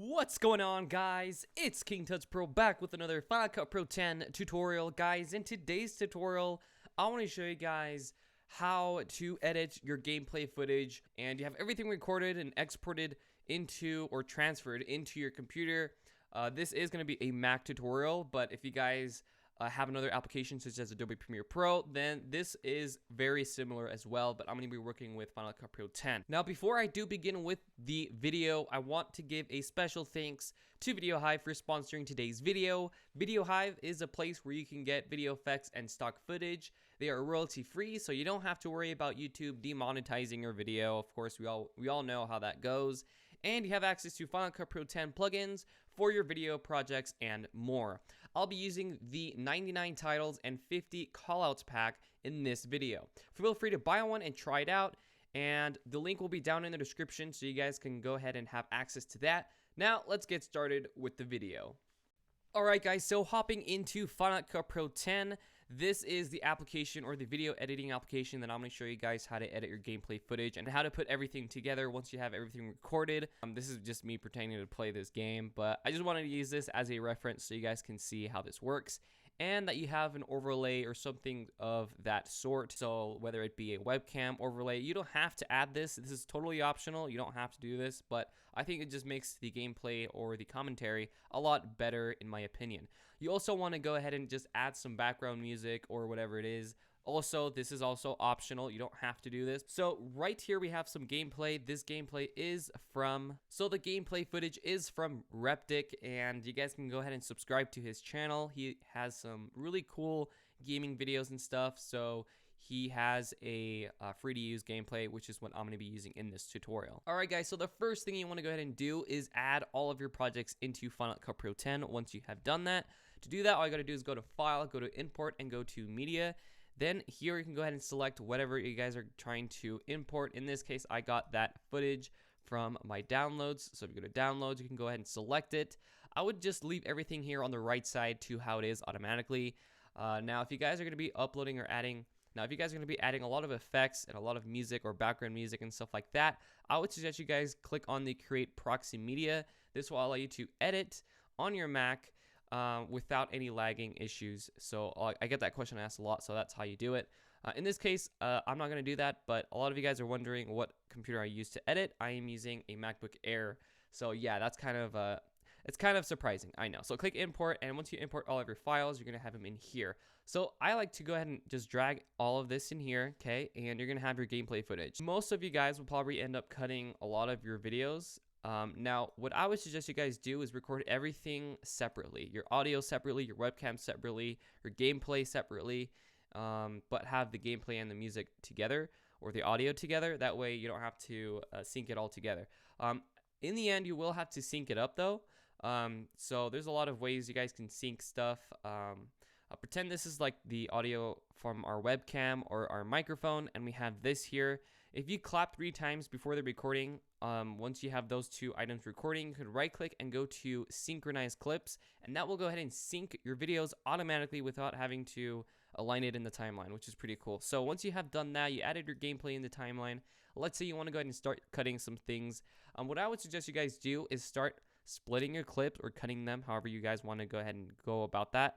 What's going on, guys? It's KingTutsPro back with another Final Cut Pro 10 tutorial. Guys, in today's tutorial, I want to show you guys how to edit your gameplay footage, and you have everything recorded and exported into or transferred into your computer. This is going to be a Mac tutorial, but if you guys have another application such as Adobe Premiere Pro, then this is very similar as well, but I'm going to be working with Final Cut Pro 10. Now, before I do begin with the video, I want to give a special thanks to VideoHive for sponsoring today's video. VideoHive is a place where you can get video effects and stock footage. They are royalty free, so you don't have to worry about YouTube demonetizing your video. Of course, we all know how that goes. And you have access to Final Cut Pro 10 plugins for your video projects and more. I'll be using the 99 titles and 50 callouts pack in this video. Feel free to buy one and try it out, and the link will be down in the description so you guys can go ahead and have access to that. Now, let's get started with the video. Alright guys, so hopping into Final Cut Pro 10, this is the application or the video editing application that I'm going to show you guys how to edit your gameplay footage and how to put everything together once you have everything recorded. This is just me pretending to play this game, but I just wanted to use this as a reference so you guys can see how this works and that you have an overlay or something of that sort. So whether it be a webcam overlay, you don't have to add this. This is totally optional. You don't have to do this, but I think it just makes the gameplay or the commentary a lot better in my opinion. You also want to go ahead and just add some background music or whatever it is. Also, this is also optional. You don't have to do this. So right here we have some gameplay. This gameplay is from, so the gameplay footage is from Reptic, and you guys can go ahead and subscribe to his channel. He has some really cool gaming videos and stuff. So he has a free to use gameplay, which is what I'm going to be using in this tutorial. All right, guys, so the first thing you want to go ahead and do is add all of your projects into Final Cut Pro 10. Once you have done that, to do that, all you got to do is go to File, go to Import, and go to Media. Then here you can go ahead and select whatever you guys are trying to import. In this case, I got that footage from my downloads. So if you go to downloads, you can go ahead and select it. I would just leave everything here on the right side to how it is automatically. Now, if you guys are going to be uploading or adding, if you guys are going to be adding a lot of effects and a lot of music or background music and stuff like that, I would suggest you guys click on the Create Proxy Media. This will allow you to edit on your Mac without any lagging issues. So I get that question asked a lot, so that's how you do it. In this case, I'm not going to do that, but a lot of you guys are wondering what computer I use to edit. I am using a MacBook Air. So yeah, that's kind of it's kind of surprising, I know. So click import, and once you import all of your files, you're going to have them in here. So I like to go ahead and just drag all of this in here, okay? And you're going to have your gameplay footage. Most of you guys will probably end up cutting a lot of your videos. Now, what I would suggest you guys do is record everything separately. Your audio separately, your webcam separately, your gameplay separately, but have the gameplay and the music together or the audio together. That way you don't have to sync it all together. In the end, you will have to sync it up though. So there's a lot of ways you guys can sync stuff. Pretend this is like the audio from our webcam or our microphone, and we have this here. If you clap 3 times before the recording, once you have those 2 items recording, you can right click and go to synchronize clips, and that will go ahead and sync your videos automatically without having to align it in the timeline, which is pretty cool. So once you have done that, you added your gameplay in the timeline. Let's say you want to go ahead and start cutting some things. What I would suggest you guys do is start splitting your clips or cutting them, however you guys want to go ahead and go about that.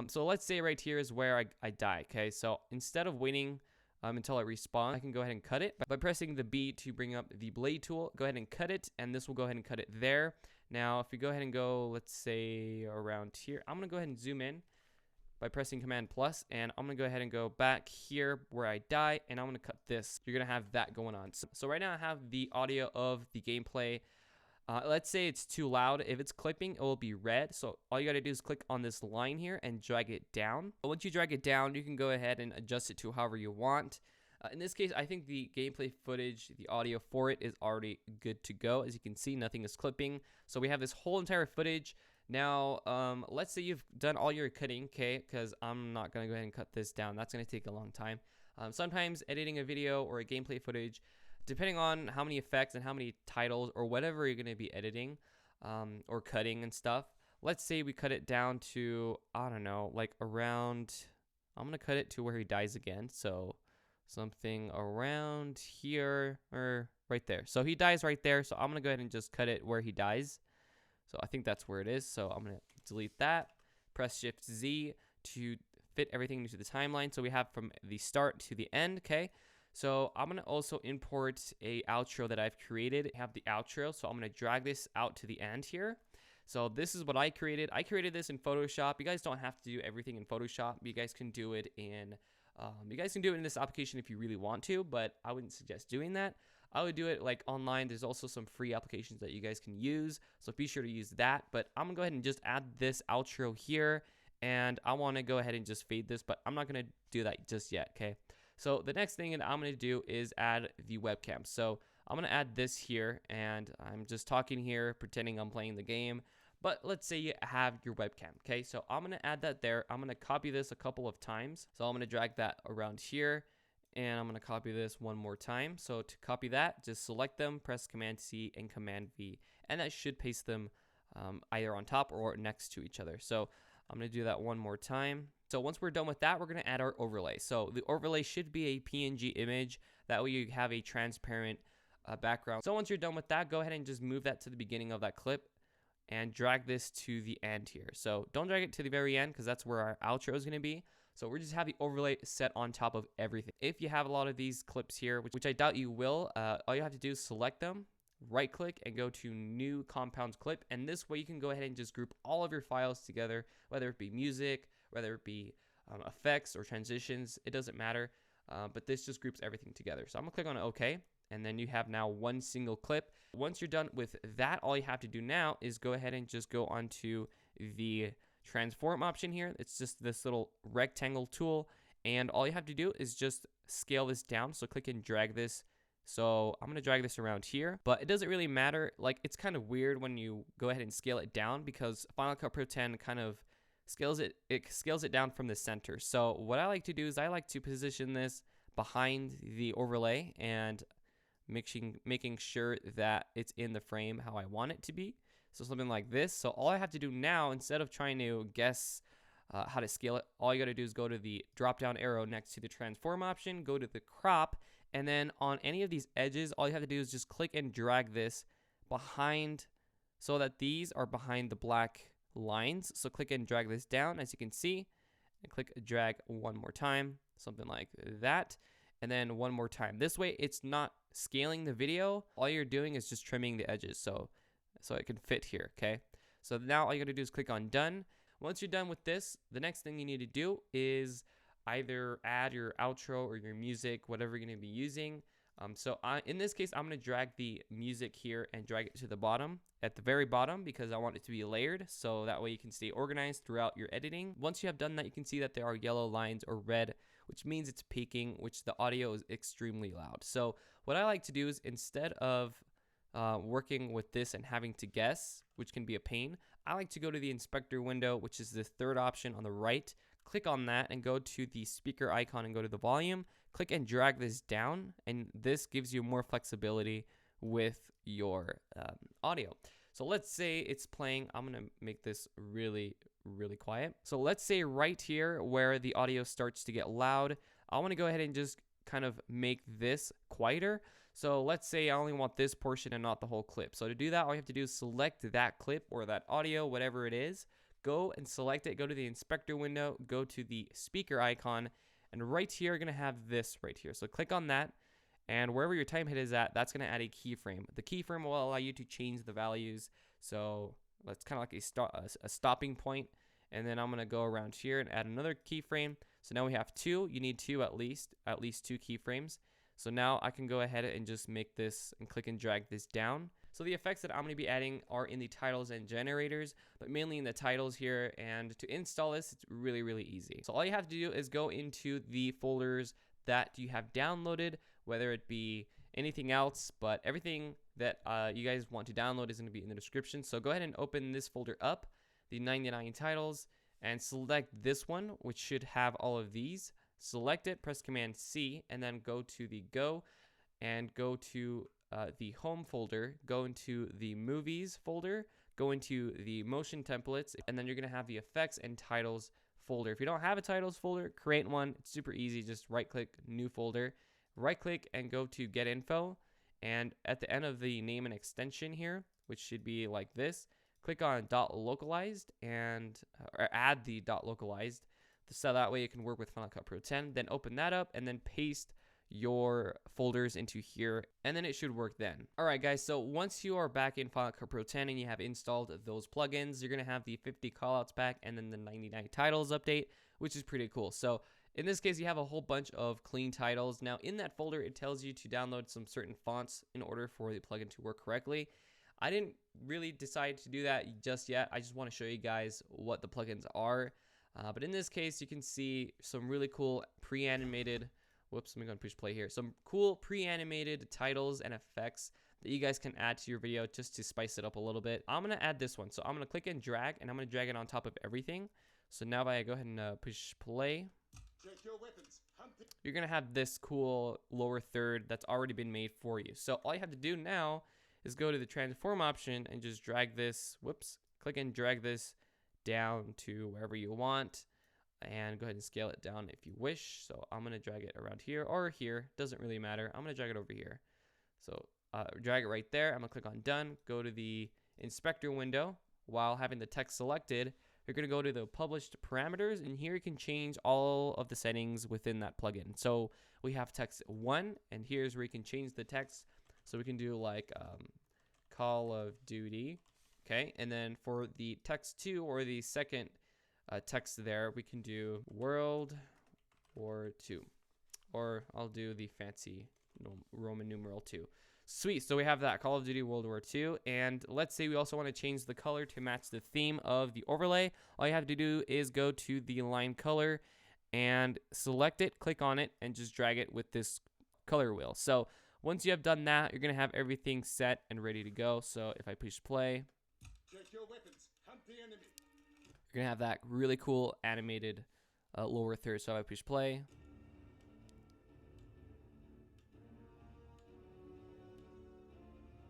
So let's say right here is where I die, okay? So instead of waiting until I respawn, I can go ahead and cut it by pressing the B to bring up the blade tool. Go ahead and cut it, and this will go ahead and cut it there. Now, if we go ahead and go, let's say around here, I'm going to go ahead and zoom in by pressing Command plus, and I'm going to go ahead and go back here where I die, and I'm going to cut this. You're going to have that going on. So right now I have the audio of the gameplay. Let's say it's too loud. If it's clipping, it will be red. So all you got to do is click on this line here and drag it down. But once you drag it down, you can go ahead and adjust it to however you want. In this case, I think the gameplay footage, the audio for it is already good to go. As you can see, nothing is clipping. So we have this whole entire footage. Now, let's say you've done all your cutting, okay? Because I'm not going to go ahead and cut this down. That's going to take a long time. Sometimes editing a video or a gameplay footage, depending on how many effects and how many titles or whatever you're going to be editing or cutting and stuff. Let's say we cut it down to, I don't know, like around, I'm going to cut it to where he dies again. So something around here or right there. So he dies right there. So I'm going to go ahead and just cut it where he dies. So I think that's where it is. So I'm going to delete that. Press Shift Z to fit everything into the timeline. So we have from the start to the end. Okay. So I'm going to also import a outro that I've created. I have the outro. So I'm going to drag this out to the end here. So this is what I created. I created this in Photoshop. You guys don't have to do everything in Photoshop. You guys can do it in this application if you really want to, but I wouldn't suggest doing that. I would do it like online. There's also some free applications that you guys can use, so be sure to use that. But I'm gonna go ahead and just add this outro here, and I want to go ahead and just fade this, but I'm not gonna do that just yet. Okay. So the next thing that I'm gonna do is add the webcam. So I'm gonna add this here, and I'm just talking here, pretending I'm playing the game. But let's say you have your webcam, okay? So I'm gonna add that there. I'm gonna copy this a couple of times. So I'm gonna drag that around here, and I'm gonna copy this one more time. So to copy that, just select them, press Command C and Command V, and that should paste them either on top or next to each other. So I'm gonna do that one more time. So once we're done with that, we're gonna add our overlay. So the overlay should be a PNG image. That way you have a transparent background. So once you're done with that, go ahead and just move that to the beginning of that clip and drag this to the end here. So don't drag it to the very end because that's where our outro is going to be. So we're just have the overlay set on top of everything. If you have a lot of these clips here, which I doubt you will, all you have to do is select them, right click and go to new compounds clip. And this way you can go ahead and just group all of your files together, whether it be music, whether it be effects or transitions, it doesn't matter. But this just groups everything together. So I'm gonna click on OK. And then you have now one single clip. Once you're done with that, all you have to do now is go ahead and just go onto the transform option here. It's just this little rectangle tool. And all you have to do is just scale this down. So click and drag this. So I'm going to drag this around here, but it doesn't really matter. Like, it's kind of weird when you go ahead and scale it down because Final Cut Pro 10 kind of scales it down from the center. So what I like to do is I like to position this behind the overlay and making sure that it's in the frame how I want it to be. So something like this. So all I have to do now, instead of trying to guess how to scale it, all you got to do is go to the drop down arrow next to the transform option, go to the crop, and then on any of these edges, all you have to do is just click and drag this behind so that these are behind the black lines. So click and drag this down, as you can see, and click drag one more time, something like that. And then one more time. This way, it's not scaling the video. All you're doing is just trimming the edges so it can fit here, okay? So now all you gotta do is click on done. Once you're done with this, the next thing you need to do is either add your outro or your music, whatever you're gonna be using. In this case, I'm gonna drag the music here and drag it to the bottom, at the very bottom, because I want it to be layered, so that way you can stay organized throughout your editing. Once you have done that, you can see that there are yellow lines or red, which means it's peaking, which the audio is extremely loud. So what I like to do is, instead of working with this and having to guess, which can be a pain, I like to go to the inspector window, which is the third option on the right. Click on that and go to the speaker icon and go to the volume. Click and drag this down, and this gives you more flexibility with your audio. So let's say it's playing. I'm gonna make this really quiet. So let's say right here where the audio starts to get loud, I want to go ahead and just kind of make this quieter. So let's say I only want this portion and not the whole clip. So to do that, all you have to do is select that clip or that audio, whatever it is, go and select it, go to the inspector window, go to the speaker icon, and right here you're gonna have this right here. So click on that, and wherever your time hit is at, that's gonna add a keyframe. The keyframe will allow you to change the values. So that's kind of like a stopping point. And then I'm gonna go around here and add another keyframe. So now we have two. You need two at least two keyframes. So now I can go ahead and just make this and click and drag this down. So the effects that I'm going to be adding are in the titles and generators, but mainly in the titles here. And to install this, it's really easy. So all you have to do is go into the folders that you have downloaded, whether it be anything else, but everything that you guys want to download is going to be in the description. So go ahead and open this folder up, the 99 titles, and select this one, which should have all of these. Select it, press Command C, and then go to the Go, and go to the Home folder, go into the Movies folder, go into the Motion Templates, and then you're going to have the Effects and Titles folder. If you don't have a Titles folder, create one. It's super easy. Just right-click, New Folder, right-click, and go to Get Info, and at the end of the name and extension here, which should be like this, click on .localized and or add the .localized, so that way it can work with Final Cut Pro 10. Then open that up and then paste your folders into here, and then it should work then. All right, guys, so once you are back in Final Cut Pro 10 and you have installed those plugins, you're gonna have the 50 callouts back and then the 99 titles update, which is pretty cool. So in this case, you have a whole bunch of clean titles. Now in that folder, it tells you to download some certain fonts in order for the plugin to work correctly. I didn't really decide to do that just yet. I just want to show you guys what the plugins are. But in this case, you can see some really cool pre-animated, whoops, let me go and push play here. Some cool pre-animated titles and effects that you guys can add to your video just to spice it up a little bit. I'm going to add this one. So I'm going to click and drag, and I'm going to drag it on top of everything. So now if I go ahead and push play, you're going to have this cool lower third that's already been made for you. So all you have to do now is go to the transform option and just drag this, whoops, click and drag this down to wherever you want, and go ahead and scale it down if you wish. So I'm going to drag it around here or here, doesn't really matter. I'm going to drag it over here. So drag it right there. I'm going to click on done, go to the inspector window. While having the text selected, you're going to go to the published parameters, and here you can change all of the settings within that plugin. So we have text 1, and here's where you can change the text. So we can do like Call of Duty. Okay, and then for the text 2 or the second text there, we can do World War II, or I'll do the fancy Roman numeral 2. Sweet, so we have that, Call of Duty World War II, and let's say we also want to change the color to match the theme of the overlay. All you have to do is go to the line color and select it, click on it, and just drag it with this color wheel. So once you have done that, you're going to have everything set and ready to go. So if I push play, check your weapons, hunt the enemy. You're going to have that really cool animated lower third. So if I push play,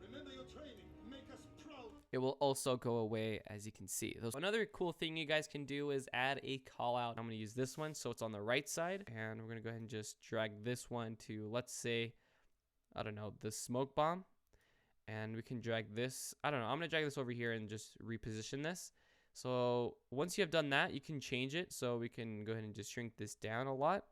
Remember your training, make us proud. it will also go away, as you can see. Another cool thing you guys can do is add a call out. I'm going to use this one, so it's on the right side, and we're going to go ahead and just drag this one to, let's say, I don't know, the smoke bomb. And we can drag this, I don't know, I'm going to drag this over here and just reposition this. So once you have done that, you can change it. So we can go ahead and just shrink this down a lot.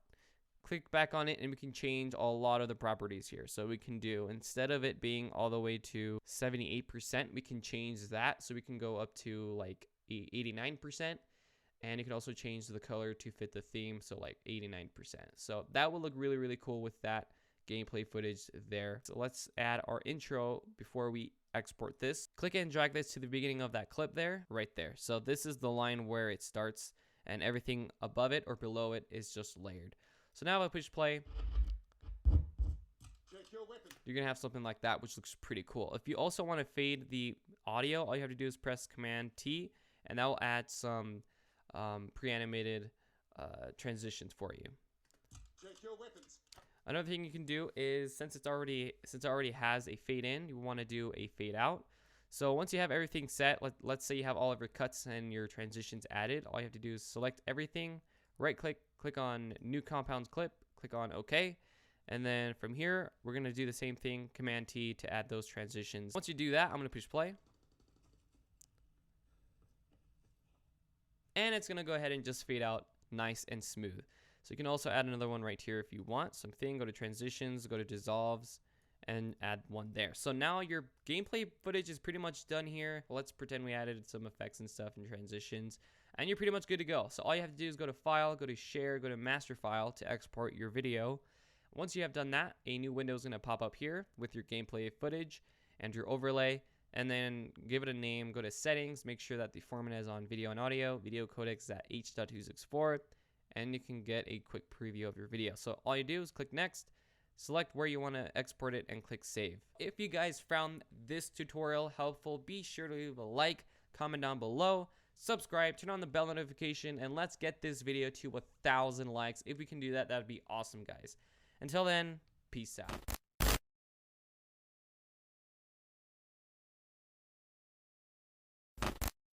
Click back on it, and we can change a lot of the properties here. So we can do, instead of it being all the way to 78%, we can change that. So we can go up to like 89%. And you can also change the color to fit the theme, so like 89%. So that will look really, really cool with that gameplay footage there. So let's add our intro before we export this. Click and drag this to the beginning of that clip there, right there. So this is the line where it starts, and everything above it or below it is just layered. So now if I push play, Check your weapons. you're gonna have something like that, which looks pretty cool. If you also want to fade the audio, all you have to do is press Command T, and that will add some pre-animated transitions for you. Check your weapons. Another thing you can do is, since it already has a fade in, you want to do a fade out. So once you have everything set, let's say you have all of your cuts and your transitions added, all you have to do is select everything, right click, click on New Compounds Clip, click on OK, and then from here we're going to do the same thing, Command T, to add those transitions. Once you do that, I'm going to push play, and it's going to go ahead and just fade out nice and smooth. So you can also add another one right here if you want. Something, go to transitions, go to dissolves, and add one there. So now your gameplay footage is pretty much done here. Let's pretend we added some effects and stuff and transitions, and you're pretty much good to go. So all you have to do is go to File, go to Share, go to Master File to export your video. Once you have done that, a new window is going to pop up here with your gameplay footage and your overlay, and then give it a name. Go to Settings, make sure that the format is on Video and Audio, video codec is at H.264, and you can get a quick preview of your video. So all you do is click Next, select where you want to export it, and click Save. If you guys found this tutorial helpful, be sure to leave a like, comment down below, subscribe, turn on the bell notification, and let's get this video to 1,000 likes. If we can do that, that'd be awesome, guys. Until then, peace out.